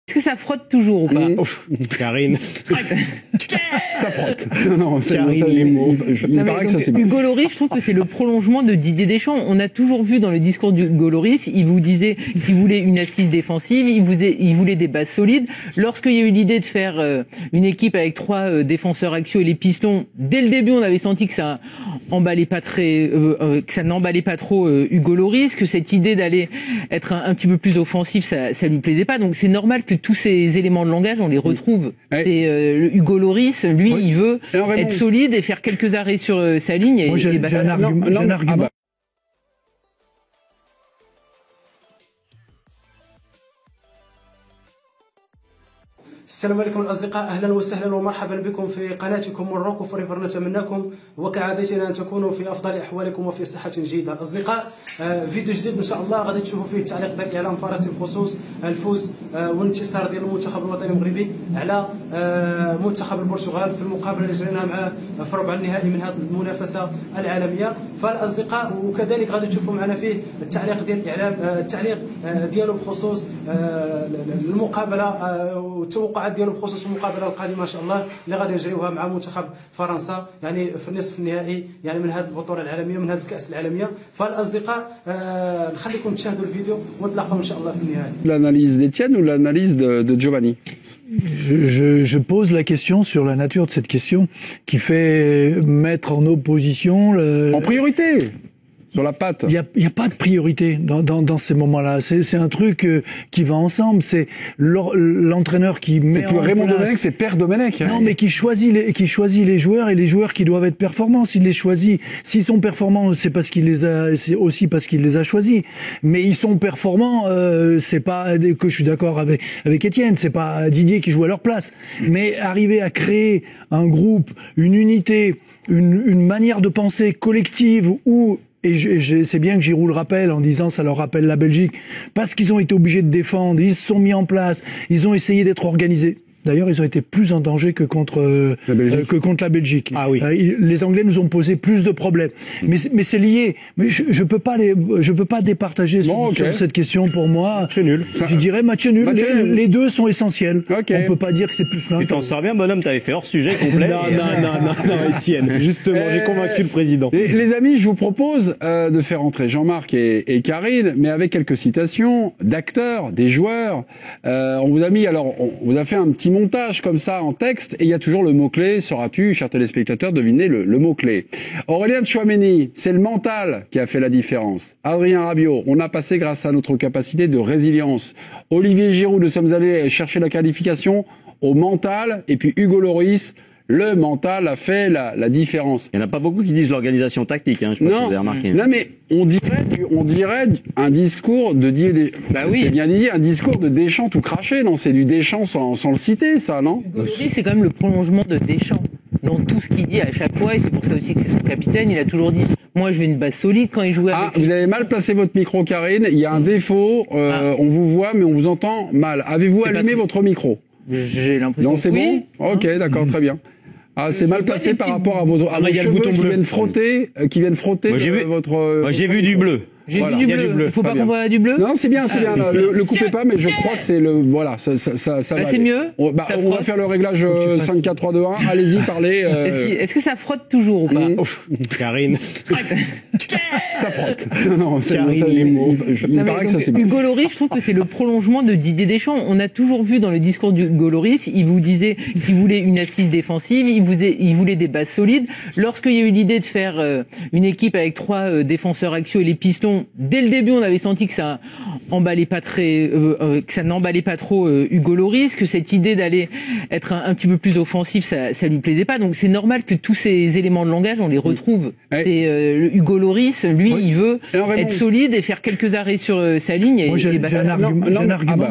Est-ce que ça frotte toujours ou pas? Karine. Ça frotte. Non, Karine, les mots. Il paraît que ça c'est Hugo Lloris, je trouve que c'est le prolongement de Didier Deschamps. On a toujours vu dans le discours d'Hugo Lloris, il vous disait qu'il voulait une assise défensive, il voulait des bases solides. Lorsqu'il y a eu l'idée de faire une équipe avec 3 défenseurs axiaux et les pistons, dès le début, on avait senti que ça emballait pas que ça n'emballait pas trop Hugo Lloris, que cette idée d'aller être un petit peu plus offensif, ça lui plaisait pas. Donc c'est normal que tous ces éléments de langage, on les retrouve. Ouais. C'est Hugo Lloris, lui, Oui. il veut Alors, être solide et faire quelques arrêts sur sa ligne. Et, Moi, j'ai un argument. السلام عليكم الأصدقاء، أهلا وسهلا ومرحبا بكم في قناتكم مروكو فوريفر. نتمنىكم وكعادتنا أن تكونوا في أفضل أحوالكم وفي صحة جيدة. أصدقاء، فيديو جديد إن شاء الله غادي تشوفوا فيه التعليق ديال إعلام فرنسي بخصوص الفوز والانتصار ديال المنتخب الوطني المغربي على منتخب البرتغال في المقابلة اللي جرينا معه في ربع النهائي من هذه المنافسة العالمية. فالأصدقاء وكذلك غادي تشوفوا معنا فيه التعليق ديال إعلام التعليق ديالو بخصوص المقابلة والتوقعات ديالو بخصوص المقابله القادمه ان شاء الله اللي غادي نجريوها مع منتخب فرنسا، يعني في النصف النهائي يعني من هذه البطوله العالميه، من هذه الكاس العالميه. فالاصدقاء نخليكم تشاهدوا الفيديو ونتلاقاو ان شاء الله في النهايه. L'analyse d'Étienne ou l'analyse de Giovanni? Je pose la question sur la nature de cette question qui fait mettre en opposition En priorité sur la patte. Il y a pas de priorité dans ces moments-là. C'est un truc qui va ensemble. C'est l'entraîneur qui met C'est plus en Raymond place... Domenech, c'est Père Domenech. Non, mais qui choisit les joueurs et les joueurs qui doivent être performants. S'il les choisit, s'ils sont performants, c'est parce qu'il les a, c'est aussi parce qu'il les a choisis. Mais ils sont performants, c'est pas que je suis d'accord avec Étienne, c'est pas Didier qui joue à leur place. Mais arriver à créer un groupe, une unité, une manière de penser collective où c'est bien que Giroud le rappelle en disant ça leur rappelle la Belgique, parce qu'ils ont été obligés de défendre, ils se sont mis en place, ils ont essayé d'être organisés. D'ailleurs, ils ont été plus en danger que contre la Belgique. Ah oui. Les Anglais nous ont posé plus de problèmes. Mais c'est lié. Mais je peux pas départager sur cette question pour moi. Match nul. Je dirais match nul. Les deux sont essentiels. Okay. On peut pas dire que c'est plus simple. Tu t'en sors bien, bonhomme, t'avais fait hors sujet complet. Non, Étienne. Justement, j'ai convaincu le président. Les amis, je vous propose de faire entrer Jean-Marc et Karine, mais avec quelques citations d'acteurs, des joueurs. On vous a mis, alors, on vous a fait un petit montage comme ça en texte, et il y a toujours le mot-clé. Sauras-tu, chers téléspectateurs, deviner le mot-clé? Aurélien Tchouaméni, c'est le mental qui a fait la différence. Adrien Rabiot, on a passé grâce à notre capacité de résilience. Olivier Giroud, nous sommes allés chercher la qualification au mental, et puis Hugo Lloris, le mental a fait la différence. Il n'y en a pas beaucoup qui disent l'organisation tactique, hein, je sais pas si vous avez remarqué. Non, mais on dirait un discours de Didier. Bah oui. C'est bien dit, un discours de Deschamps tout craché, non? C'est du Deschamps sans le citer, ça, non? Hugo Lloris, c'est quand même le prolongement de Deschamps dans tout ce qu'il dit à chaque fois, et c'est pour ça aussi que c'est son capitaine. Il a toujours dit, moi je veux une base solide quand il jouait avec... Vous avez mal placé votre micro, Karine. Il y a un défaut, on vous voit, mais on vous entend mal. Avez-vous allumé votre micro? J'ai l'impression que oui. Non, c'est bon? Ok, d'accord, très bien. Ah, c'est mal placé par rapport à vos cheveux qui viennent frotter, votre... Moi, j'ai vu du bleu. J'ai vu du bleu. Il faut pas qu'on voit du bleu. Non, c'est bien, c'est bien. Le coupez pas, mais je crois que c'est le, voilà, ça va. C'est mieux. On va faire le réglage 5, 4, 3, 2, 1. Allez-y, parlez. Est-ce que ça frotte toujours ou pas? Karine. Ça frotte. Non, c'est les mots. Il paraît que ça c'est bien. Hugo Lloris, je trouve que c'est le prolongement de Didier Deschamps. On a toujours vu dans le discours d'Hugo Lloris, il vous disait qu'il voulait une assise défensive, il voulait des bases solides. Lorsqu'il y a eu l'idée de faire une équipe avec 3 défenseurs axiaux et les pistons, dès le début, on avait senti que ça emballait pas que ça n'emballait pas trop Hugo Lloris, que cette idée d'aller être un petit peu plus offensif, ça lui plaisait pas. Donc c'est normal que tous ces éléments de langage, on les retrouve. Ouais. C'est Hugo Lloris, lui, il veut être solide et faire quelques arrêts sur sa ligne. Et, moi, j'ai un argument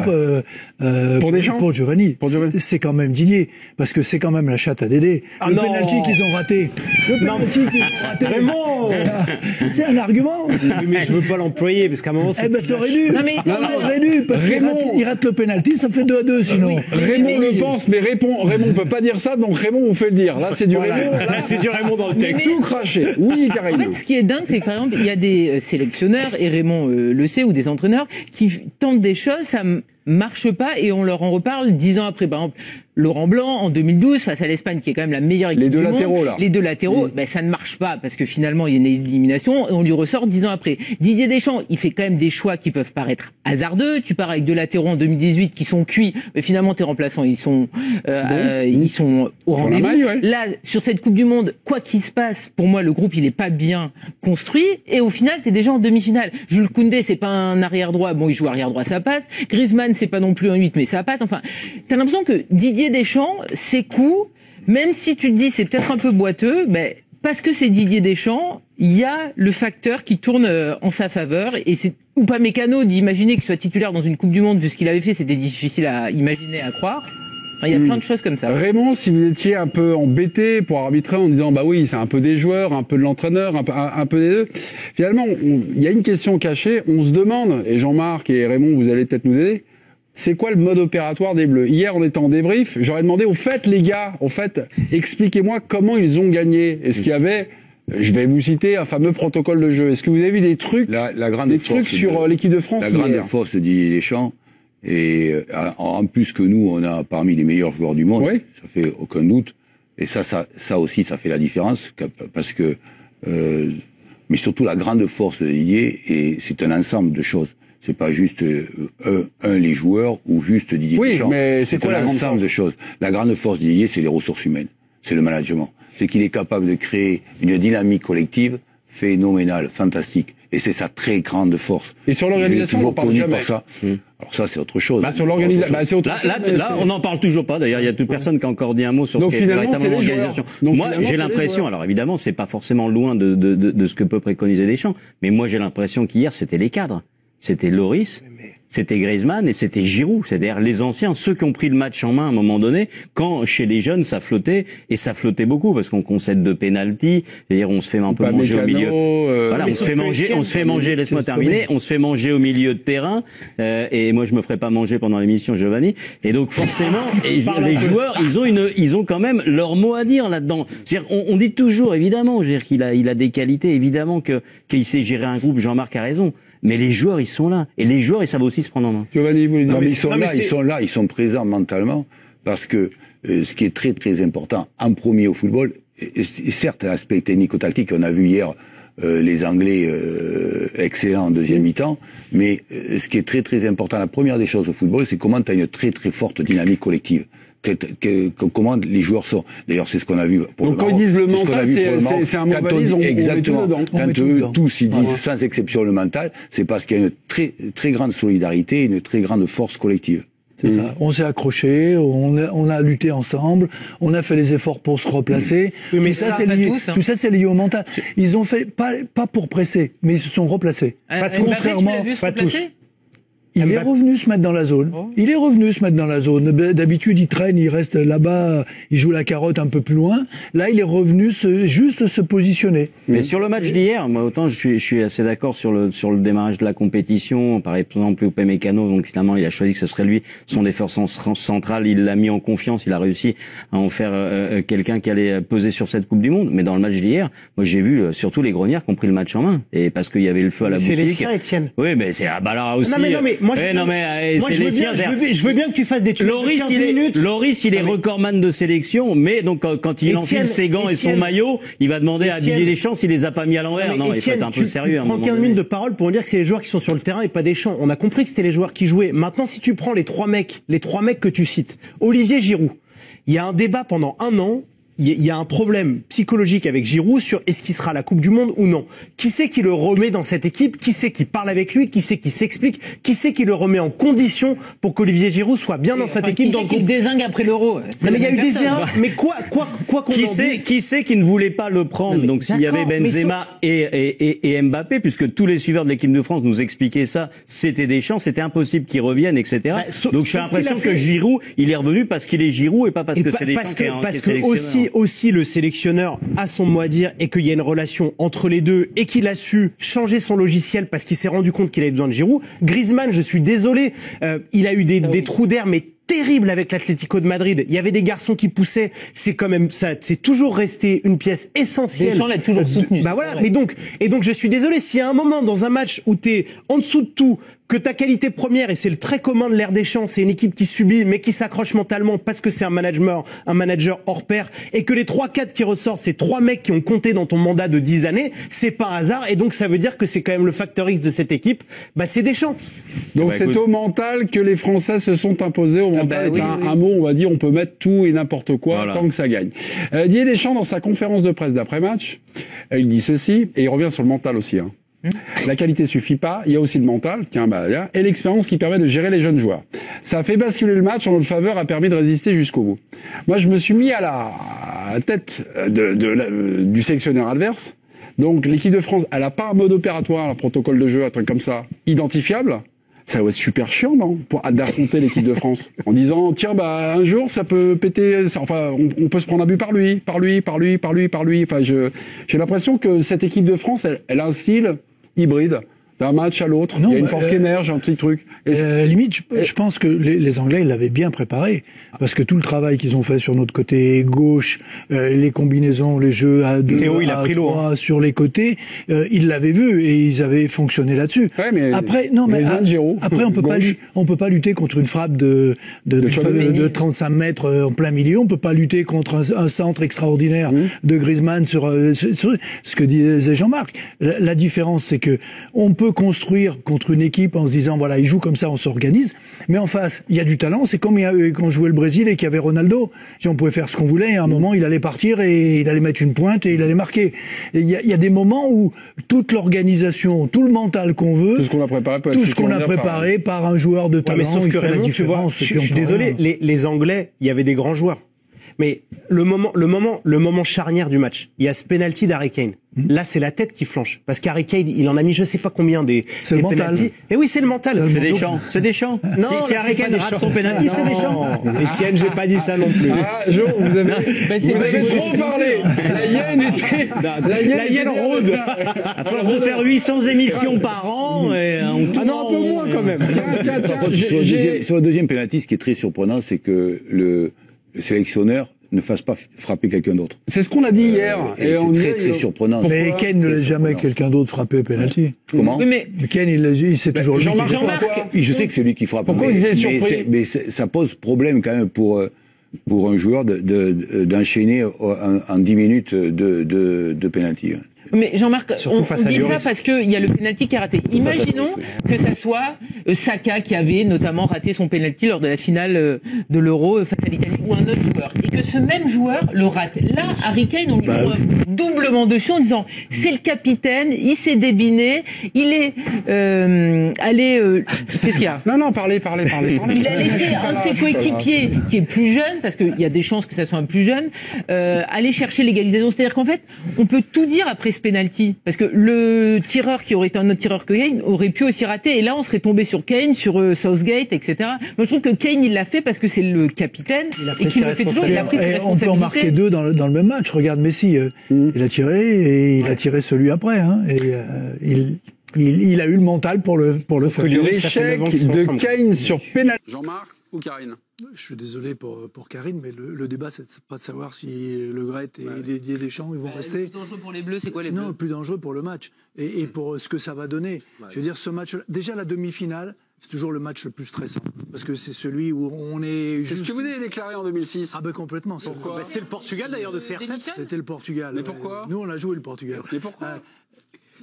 pour Giovanni. C'est quand même Didier, parce que c'est quand même la chatte à Dédé. Le penalty qu'ils ont raté. Raymond. C'est un argument. Mais je veux pas l'employer, parce qu'à un moment, c'est... Eh ben, t'aurais dû. T'aurais dû, parce qu'il rate le penalty, ça fait 2-2, sinon. Raymond le pense, mais Raymond peut pas dire ça, donc Raymond vous fait le dire. Là, c'est du Raymond. Là, c'est du Raymond dans le texte. Tout craché. Oui, Karine. En fait, ce qui est dingue, c'est que, par exemple, il y a des sélectionneurs, et Raymond le sait, ou des entraîneurs, qui tentent des choses, marche pas et on leur en reparle 10 ans après. Par exemple, Laurent Blanc, en 2012, face à l'Espagne, qui est quand même la meilleure équipe du monde. Les deux latéraux, ben, ça ne marche pas parce que finalement, il y a une élimination et on lui ressort 10 ans après. Didier Deschamps, il fait quand même des choix qui peuvent paraître hasardeux. Tu pars avec deux latéraux en 2018 qui sont cuits, mais finalement, tes remplaçants, ils sont au rendez-vous. Ouais. Là, sur cette Coupe du Monde, quoi qu'il se passe, pour moi, le groupe, il est pas bien construit et au final, t'es déjà en demi-finale. Jules Koundé, c'est pas un arrière droit. Bon, il joue arrière droit, ça passe. Griezmann, c'est pas non plus un 8, mais ça passe. Enfin, t'as l'impression que Didier Deschamps, ses coups, même si tu te dis c'est peut-être un peu boiteux, ben, parce que c'est Didier Deschamps, il y a le facteur qui tourne en sa faveur et c'est Upamecano d'imaginer qu'il soit titulaire dans une Coupe du Monde vu ce qu'il avait fait, c'était difficile à imaginer, à croire. Enfin, il y a plein de choses comme ça. Raymond, si vous étiez un peu embêté pour arbitrer en disant bah oui, c'est un peu des joueurs, un peu de l'entraîneur, un peu des deux. Finalement, il y a une question cachée, on se demande, et Jean-Marc et Raymond, vous allez peut-être nous aider. C'est quoi le mode opératoire des Bleus? Hier, on était en débrief. J'aurais demandé, au fait, les gars, expliquez-moi comment ils ont gagné. Est-ce qu'il y avait, je vais vous citer, un fameux protocole de jeu. Est-ce que vous avez vu des trucs, sur l'équipe de France? La grande force de Didier Deschamps, et en plus que nous, on a parmi les meilleurs joueurs du monde, oui. Ça fait aucun doute. Et ça aussi, ça fait la différence, parce que, mais surtout la grande force de Didier, et c'est un ensemble de choses. C'est pas juste les joueurs ou juste Didier Deschamps. Mais c'est quoi un ensemble de choses. La grande force de Didier, c'est les ressources humaines, c'est le management. C'est qu'il est capable de créer une dynamique collective phénoménale, fantastique. Et c'est sa très grande force. Et sur l'organisation, on parle jamais. Pour ça. Alors ça, c'est autre chose. Sur l'organisation, c'est autre chose. Là, on n'en parle toujours pas. D'ailleurs, il y a toute personne qui a encore dit un mot sur ce qu'est véritablement l'organisation. Moi, j'ai l'impression, alors évidemment, c'est pas forcément loin de ce que peut préconiser Deschamps, mais moi, j'ai l'impression qu'hier, c'était les cadres. C'était Lloris, c'était Griezmann et c'était Giroud. C'est-à-dire les anciens, ceux qui ont pris le match en main à un moment donné, quand chez les jeunes, ça flottait, et ça flottait beaucoup, parce qu'on concède de pénalty, c'est-à-dire on se fait un peu manger au milieu. Voilà, on se fait manger, laisse-moi terminer, on se fait manger au milieu de terrain, et moi je me ferai pas manger pendant l'émission, Giovanni. Et donc forcément, les joueurs, ils ont quand même leur mot à dire là-dedans. C'est-à-dire, on dit toujours, évidemment, je veux dire qu'il a des qualités, évidemment qu'il sait gérer un groupe, Jean-Marc a raison. Mais les joueurs, ils sont là. Et les joueurs, ils savent aussi se prendre en main. Giovanni, vous ils sont là, ils sont présents mentalement. Parce que ce qui est très, très important, en premier au football, et certes, l'aspect technico-tactique, on a vu hier les Anglais excellents en deuxième mi-temps, mais ce qui est très, très important, la première des choses au football, c'est comment tu as une très, très forte dynamique collective. Comment les joueurs sont. D'ailleurs, c'est ce qu'on a vu pour le Maroc. Donc, quand ils disent le mental, c'est un mot valise, exactement. Quand eux, tous, ils disent sans exception le mental, c'est parce qu'il y a une très, très grande solidarité, une très grande force collective. C'est ça. On s'est accroché, on a lutté ensemble, on a fait les efforts pour se replacer. Oui, mais ça, c'est lié. Tout ça, c'est lié au mental. Ils ont fait pas pour presser, mais ils se sont replacés. Contrairement, pas tous. Il est revenu se mettre dans la zone. Il est revenu se mettre dans la zone. D'habitude, il traîne, il reste là-bas, il joue la carotte un peu plus loin. Là, il est revenu juste se positionner. Mais sur le match d'hier, moi, autant je suis assez d'accord sur le démarrage de la compétition. Par exemple, Upamecano, donc finalement, il a choisi que ce serait lui son défenseur central. Il l'a mis en confiance. Il a réussi à en faire quelqu'un qui allait peser sur cette Coupe du Monde. Mais dans le match d'hier, moi, j'ai vu surtout les grognards qui ont pris le match en main. Et parce qu'il y avait le feu à la boutique. C'est les siens, Étienne. Oui, mais c'est là aussi. Non, mais moi, je veux bien que tu fasses des trucs. Loris, il est recordman de sélection, mais donc quand il enfile ses gants et son maillot, il va demander à Didier Deschamps s'il les a pas mis à l'envers. Non, il faut être un peu sérieux. Tu prends 15 minutes de parole pour dire que c'est les joueurs qui sont sur le terrain et pas Deschamps. On a compris que c'était les joueurs qui jouaient. Maintenant, si tu prends les trois mecs que tu cites, Olivier Giroud, il y a un débat pendant un an. Il y a un problème psychologique avec Giroud sur est-ce qu'il sera à la Coupe du Monde ou non. Qui c'est qui le remet dans cette équipe? Qui c'est qui parle avec lui? Qui c'est qui s'explique? Qui c'est qui le remet en condition pour qu'Olivier Giroud soit bien dans cette équipe? Qui c'est qui le dézingue après l'Euro? Mais il y a eu des erreurs. Mais quoi qu'on qui c'est qui ne voulait pas le prendre? Donc s'il y avait Benzema et Mbappé, puisque tous les suiveurs de l'équipe de France nous expliquaient ça, c'était Deschamps, c'était impossible qu'il revienne, etc. Donc j'ai l'impression que Giroud, il est revenu parce qu'il est Giroud et pas parce que c'est Deschamps qui est sélectionneur. Aussi le sélectionneur a son mot à dire et qu'il y a une relation entre les deux et qu'il a su changer son logiciel parce qu'il s'est rendu compte qu'il avait besoin de Giroud. Griezmann, je suis désolé, il a eu des trous d'air mais terrible avec l'Atlético de Madrid. Il y avait des garçons qui poussaient. C'est quand même ça. C'est toujours resté une pièce essentielle. Deschamps l'a toujours soutenu. Bah voilà. Mais donc je suis désolé. S'il y a un moment dans un match où t'es en dessous de tout, que ta qualité première, et c'est le trait commun de l'ère des champs, c'est une équipe qui subit mais qui s'accroche mentalement parce que c'est un manager hors pair, et que les 3-4 qui ressortent, c'est 3 mecs qui ont compté dans ton mandat de 10 années, c'est pas un hasard, et donc ça veut dire que c'est quand même le facteur X de cette équipe, c'est Deschamps. Donc c'est au mental que les Français se sont imposés, au mental un mot, on va dire, on peut mettre tout et n'importe quoi tant que ça gagne. Didier Deschamps, dans sa conférence de presse d'après-match, il dit ceci, et il revient sur le mental aussi, La qualité suffit pas, il y a aussi le mental, et l'expérience qui permet de gérer les jeunes joueurs. Ça a fait basculer le match en notre faveur, a permis de résister jusqu'au bout. Moi, je me suis mis à la tête du sélectionneur adverse. Donc, l'équipe de France, elle a pas un mode opératoire, un protocole de jeu, un truc comme ça, identifiable. Ça va être super chiant, non, d'affronter l'équipe de France. En disant, tiens, un jour, ça peut péter, on peut se prendre un but par lui. Enfin, j'ai l'impression que cette équipe de France, elle a un style hybride. D'un match à l'autre, il y a une force qui émerge, un petit truc. Limite, je pense que les Anglais, ils l'avaient bien préparé. Parce que tout le travail qu'ils ont fait sur notre côté gauche, les combinaisons, les jeux à 2, à 3 sur les côtés, ils l'avaient vu et ils avaient fonctionné là-dessus. Ouais, mais après, on peut pas lutter contre une frappe de 35 mètres en plein milieu. On peut pas lutter contre un centre extraordinaire de Griezmann sur ce que disait Jean-Marc. La différence, c'est que on peut construire contre une équipe en se disant voilà, ils jouent comme ça, on s'organise, mais en face il y a du talent. C'est comme quand jouait le Brésil et qu'il y avait Ronaldo, si on pouvait faire ce qu'on voulait, et à un moment il allait partir et il allait mettre une pointe et il allait marquer. Il y a des moments où toute l'organisation, tout le mental qu'on veut, tout ce qu'on a préparé, par un joueur de talent, mais sauf que Raymond, tu vois, je suis désolé, les Anglais, il y avait des grands joueurs. Mais le moment charnière du match, il y a ce penalty d'Harry Kane. Là, c'est la tête qui flanche. Parce qu'Harry Kane, il en a mis je sais pas combien des penalty. Mais oui, c'est le mental. C'est Deschamps. Non, si Harry Kane rate son penalty, c'est Deschamps. Etienne, j'ai pas dit ça non plus. Jo, vous avez trop parlé. La hyène rôde. À force de faire 800 émissions par an, un peu moins quand même. Sur le deuxième penalty, ce qui est très surprenant, c'est que le sélectionneur ne fasse pas frapper quelqu'un d'autre. C'est ce qu'on a dit hier. Et c'est très surprenant. Mais Kane ne laisse jamais quelqu'un d'autre frapper penalty. Comment? Oui, mais Kane, il sait toujours lui qui frappe. Je sais que c'est lui qui frappe. Pourquoi vous êtes surpris? Mais ça pose problème quand même pour un joueur d'enchaîner en 10 minutes de penalty. Mais Jean-Marc, on dit ça parce qu'il y a le penalty qui a raté. Imaginons que ça soit Saka qui avait notamment raté son penalty lors de la finale de l'Euro face à l'Italie, ou un autre joueur, et que ce même joueur le rate. Là, Harry Kane, on lui prend doublement dessus en disant c'est le capitaine, il s'est débiné, il est qu'est-ce qu'il y a? Non, parlez. Il a laissé un de ses coéquipiers qui est plus jeune, parce qu'il y a des chances que ça soit un plus jeune, aller chercher l'égalisation. C'est-à-dire qu'en fait, on peut tout dire après ce penalty, parce que le tireur qui aurait été un autre tireur que Kane aurait pu aussi rater, et là on serait tombé sur Kane, sur Southgate, etc. Moi je trouve que Kane il l'a fait parce que c'est le capitaine et qu'il le fait toujours. Il a pris ses responsabilités. On peut en marquer deux dans le même match. Regarde Messi, il a tiré et il a tiré celui après, et il a eu le mental pour le faire. L'échec de Kane sur penalty. Jean-Marc ou Karine? Je suis désolé pour Karine, mais le débat, c'est pas de savoir si Le Gret et Didier Deschamps ils vont rester. Le plus dangereux pour les Bleus, c'est quoi les Bleus? Non, le plus dangereux pour le match et pour ce que ça va donner. Je veux dire, ce match, déjà la demi-finale, c'est toujours le match le plus stressant parce que c'est celui où on est. C'est ce que vous avez déclaré en 2006. Ah ben complètement. Pourquoi? C'était le Portugal d'ailleurs de CR7. C'était le Portugal. Mais pourquoi? Nous on a joué le Portugal. Mais pourquoi?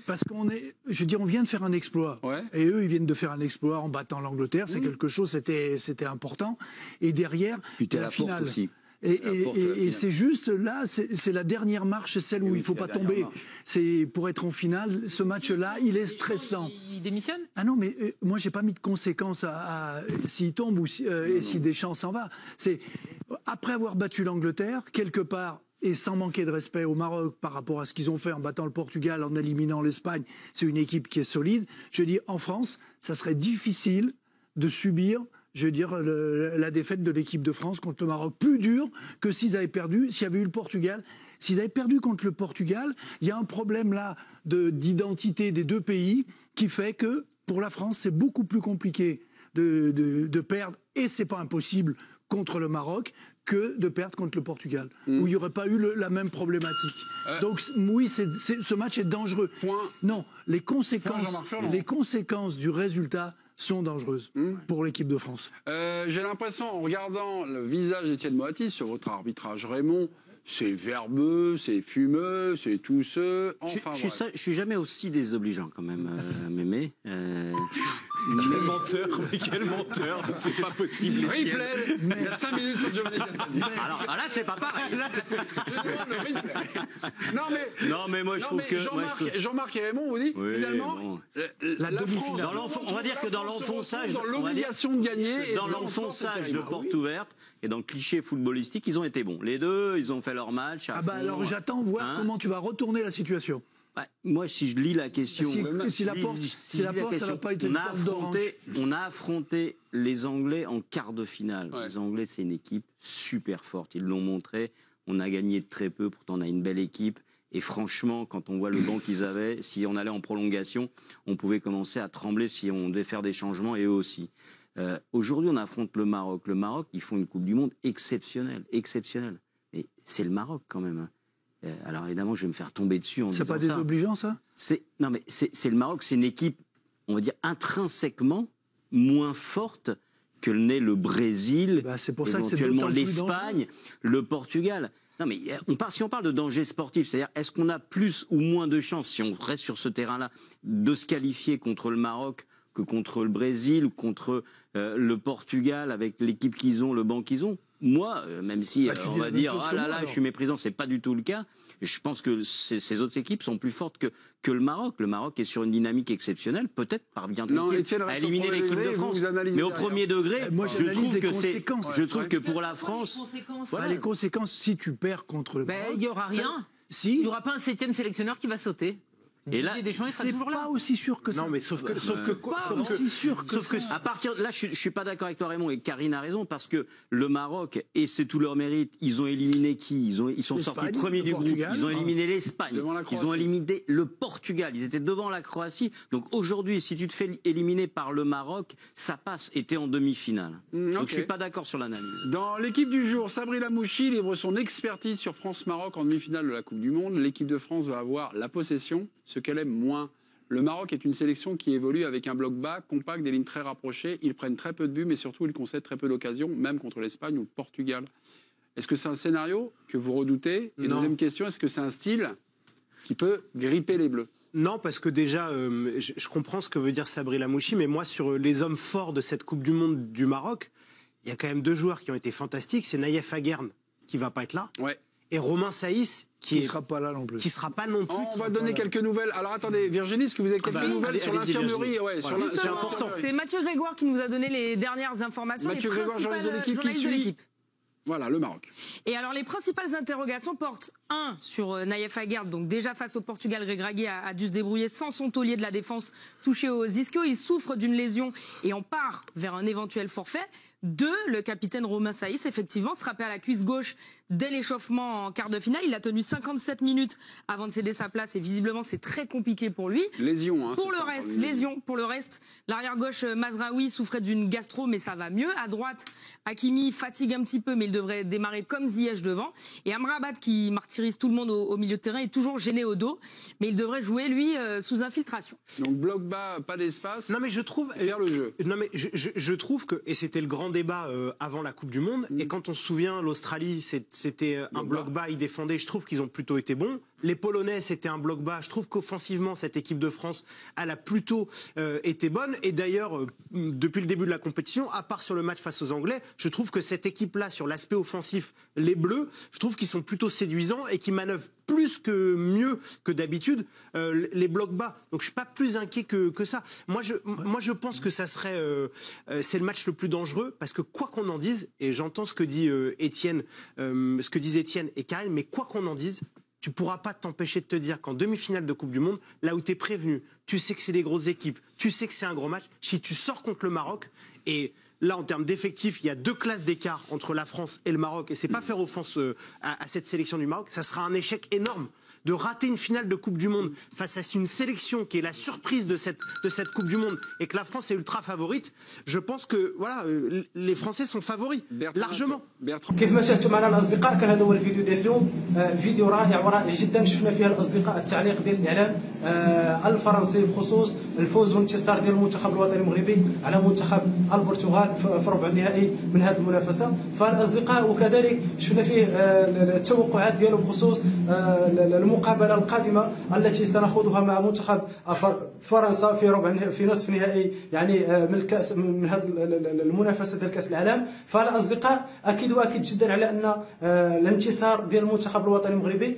Parce qu'on est, je veux dire, on vient de faire un exploit. Et eux, ils viennent de faire un exploit en battant l'Angleterre. C'est quelque chose, c'était important. Et derrière, la finale. Aussi. Et c'est juste là, c'est la dernière marche, celle où il faut pas tomber. C'est pour être en finale, ce match-là, il est stressant. Il démissionne? Ah non, mais moi j'ai pas mis de conséquences à s'il tombe ou si Deschamps s'en va. C'est après avoir battu l'Angleterre quelque part. Et sans manquer de respect au Maroc par rapport à ce qu'ils ont fait en battant le Portugal, en éliminant l'Espagne, c'est une équipe qui est solide. Je dis, en France, ça serait difficile de subir, je veux dire, la défaite de l'équipe de France contre le Maroc. Plus dur que s'ils avaient perdu, s'il y avait eu le Portugal. S'ils avaient perdu contre le Portugal, il y a un problème là d'identité des deux pays qui fait que, pour la France, c'est beaucoup plus compliqué de perdre, et c'est pas impossible, contre le Maroc, que de perdre contre le Portugal, où il n'y aurait pas eu la même problématique. Donc oui, ce match est dangereux. Non, les conséquences du résultat sont dangereuses pour l'équipe de France. J'ai l'impression, en regardant le visage d'Étienne Moati sur votre arbitrage, Raymond, c'est verbeux, c'est fumeux, c'est tousseux. Enfin, je suis jamais aussi désobligeant quand même, Mémé. Quel menteur, mais quel menteur, c'est pas possible. Replay, il y a 5 minutes sur Giovanni Castaldi. Alors là, c'est pas pareil. Non mais moi je trouve que Jean-Marc et Raymond vous dit finalement la France, on va dire que dans l'enfonçage, dans l'obligation de gagner, dans l'enfonçage de porte ouverte et dans le cliché footballistique, ils ont été bons. Les deux, ils ont fait leur match. Alors j'attends voir comment tu vas retourner la situation. Moi, si je lis la question, si la porte, ça va pas être une porte d'orange. On a affronté les Anglais en quart de finale. Ouais. Les Anglais, c'est une équipe super forte. Ils l'ont montré. On a gagné de très peu, pourtant on a une belle équipe. Et franchement, quand on voit le banc qu'ils avaient, si on allait en prolongation, on pouvait commencer à trembler si on devait faire des changements, et eux aussi. Aujourd'hui, on affronte le Maroc. Le Maroc, ils font une Coupe du Monde exceptionnelle. Mais c'est le Maroc quand même. Alors évidemment, je vais me faire tomber dessus en disant ça. C'est pas désobligeant, ça ? Non, mais c'est le Maroc, c'est une équipe, on va dire, intrinsèquement moins forte que n'est le Brésil, c'est pour ça éventuellement l'Espagne, le Portugal. Non, mais si on parle de danger sportif, c'est-à-dire, est-ce qu'on a plus ou moins de chances, si on reste sur ce terrain-là, de se qualifier contre le Maroc que contre le Brésil ou contre le Portugal avec l'équipe qu'ils ont, le banc qu'ils ont? Moi, même si on va dire ah là là, je suis méprisant, c'est pas du tout le cas. Je pense que ces autres équipes sont plus fortes que le Maroc. Le Maroc est sur une dynamique exceptionnelle, peut-être parviendra-t-il à éliminer l'équipe de France. Mais au premier degré, je trouve que pour la France, les conséquences si tu perds contre le Maroc, il y aura rien. Il y aura pas un 7e sélectionneur qui va sauter. Et là, Deschamps, il sera toujours là. Pas aussi sûr que ça. Non, mais sauf que à partir là, je suis pas d'accord avec toi, Raymond, et Karine a raison, parce que le Maroc, et c'est tout leur mérite, ils ont éliminé qui? Ils sont sortis premiers du groupe. Ils ont éliminé l'Espagne. Ils ont éliminé le Portugal. Ils étaient devant la Croatie. Donc aujourd'hui, si tu te fais éliminer par le Maroc, ça passe. Et t'es en demi-finale. Donc je suis pas d'accord sur l'analyse. Dans l'équipe du jour, Sabri Lamouchi livre son expertise sur France-Maroc en demi-finale de la Coupe du Monde. L'équipe de France va avoir la possession, ce qu'elle aime moins. Le Maroc est une sélection qui évolue avec un bloc bas, compact, des lignes très rapprochées. Ils prennent très peu de buts, mais surtout ils concèdent très peu d'occasions, même contre l'Espagne ou le Portugal. Est-ce que c'est un scénario que vous redoutez? Et deuxième question, est-ce que c'est un style qui peut gripper les Bleus? Non, parce que déjà, je comprends ce que veut dire Sabri Lamouchi, mais moi, sur les hommes forts de cette Coupe du Monde du Maroc, il y a quand même 2 joueurs qui ont été fantastiques. C'est Naïef Aguerd, qui va pas être là. Ouais. Et Romain Saïs, qui sera pas là non plus. Qui sera pas non plus. On va donner quelques nouvelles. Alors attendez, Virginie, est-ce que vous avez quelques nouvelles sur l'infirmerie? C'est important. C'est Mathieu Grégoire qui nous a donné les dernières informations. Mathieu Grégoire, journaliste de l'équipe. Voilà, le Maroc. Et alors, les principales interrogations portent, sur Naïef Aguerd, donc déjà face au Portugal, Regragui a dû se débrouiller sans son taulier de la défense touché aux ischios. Il souffre d'une lésion et on part vers un éventuel forfait. 2, le capitaine Romain Saïs, effectivement, se frappait à la cuisse gauche dès l'échauffement en quart de finale. Il a tenu 57 minutes avant de céder sa place et visiblement, c'est très compliqué pour lui. Lésion, Pour le reste, l'arrière gauche Mazraoui souffrait d'une gastro, mais ça va mieux. À droite, Hakimi fatigue un petit peu, mais il devrait démarrer comme Ziyech devant. Et Amrabat, qui martyrise tout le monde au milieu de terrain, est toujours gêné au dos, mais il devrait jouer, lui, sous infiltration. Donc, bloc bas, pas d'espace. Non, mais je trouve... Faire le jeu. Non, mais je trouve que... Et c'était le grand débat avant la Coupe du Monde. Et quand on se souvient, l'Australie, c'était un bloc bas, ils défendaient. Je trouve qu'ils ont plutôt été bons. Les Polonais, c'était un bloc bas. Je trouve qu'offensivement, cette équipe de France, elle a plutôt été bonne. Et d'ailleurs, depuis le début de la compétition, à part sur le match face aux Anglais, je trouve que cette équipe-là, sur l'aspect offensif, les Bleus, je trouve qu'ils sont plutôt séduisants et qui manœuvrent plus que mieux que d'habitude les blocs bas. Donc je suis pas plus inquiet que ça. Moi je pense que ça serait c'est le match le plus dangereux parce que quoi qu'on en dise, et j'entends ce que dit Étienne, ce que disent Étienne et Karine, mais quoi qu'on en dise, tu pourras pas t'empêcher de te dire qu'en demi-finale de Coupe du Monde, là où tu es prévenu, tu sais que c'est des grosses équipes, tu sais que c'est un gros match, si tu sors contre le Maroc, et là en termes d'effectifs, il y a 2 classes d'écart entre la France et le Maroc, et c'est pas faire offense à cette sélection du Maroc, ça sera un échec énorme de rater une finale de Coupe du Monde face à une sélection qui est la surprise de cette Coupe du Monde et que la France est ultra favorite, je pense que voilà, les Français sont favoris largement. كيف ما شاهدتوا معنا الاصدقاء كان هذا هو الفيديو ديال اليوم فيديو رائع جدا شفنا فيها الاصدقاء التعليق ديال الاعلام الفرنسي بخصوص الفوز والانتصار ديال المنتخب الوطني المغربي على منتخب البرتغال في ربع النهائي من هذه المنافسه. فالاصدقاء وكذلك شفنا فيه التوقعات ديالو بخصوص المقابله القادمه التي سنخوضها مع منتخب فرنسا في نصف نهائي يعني من الكاس من هذه المنافسه ديال كاس العالم. فالاصدقاء اكيد واكيد جدا على ان الانتصار ديال المنتخب الوطني المغربي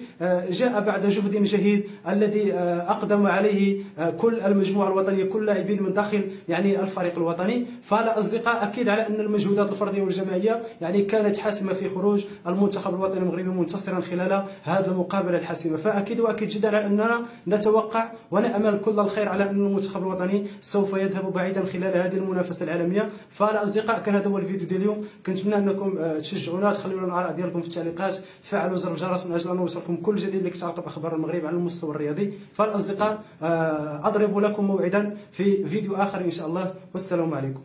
جاء بعد جهد جهيد الذي اقدم عليه كل المجموعه الوطنيه كل لاعبين من داخل يعني الفريق الوطني. فالاصدقاء اكيد على ان المجهودات الفرديه والجماعيه يعني كانت حاسمه في خروج المنتخب الوطني المغربي منتصرا خلال هذه المقابله الحاسمه. فاكيد واكيد جدا على اننا نتوقع ونامل كل الخير على ان المنتخب الوطني سوف يذهب بعيدا خلال هذه المنافسه العالميه. فالاصدقاء كان هذا هو الفيديو ديال اليوم، كنتمنى انكم تشجعونا، تخليونا الاراء ديالكم في التعليقات، فعلوا زر الجرس من اجل ان يوصلكم كل جديد اللي كتعلق باخبار المغرب على المستوى الرياضي. فالاصدقاء اضرب لكم موعدا في فيديو اخر ان شاء الله، والسلام عليكم.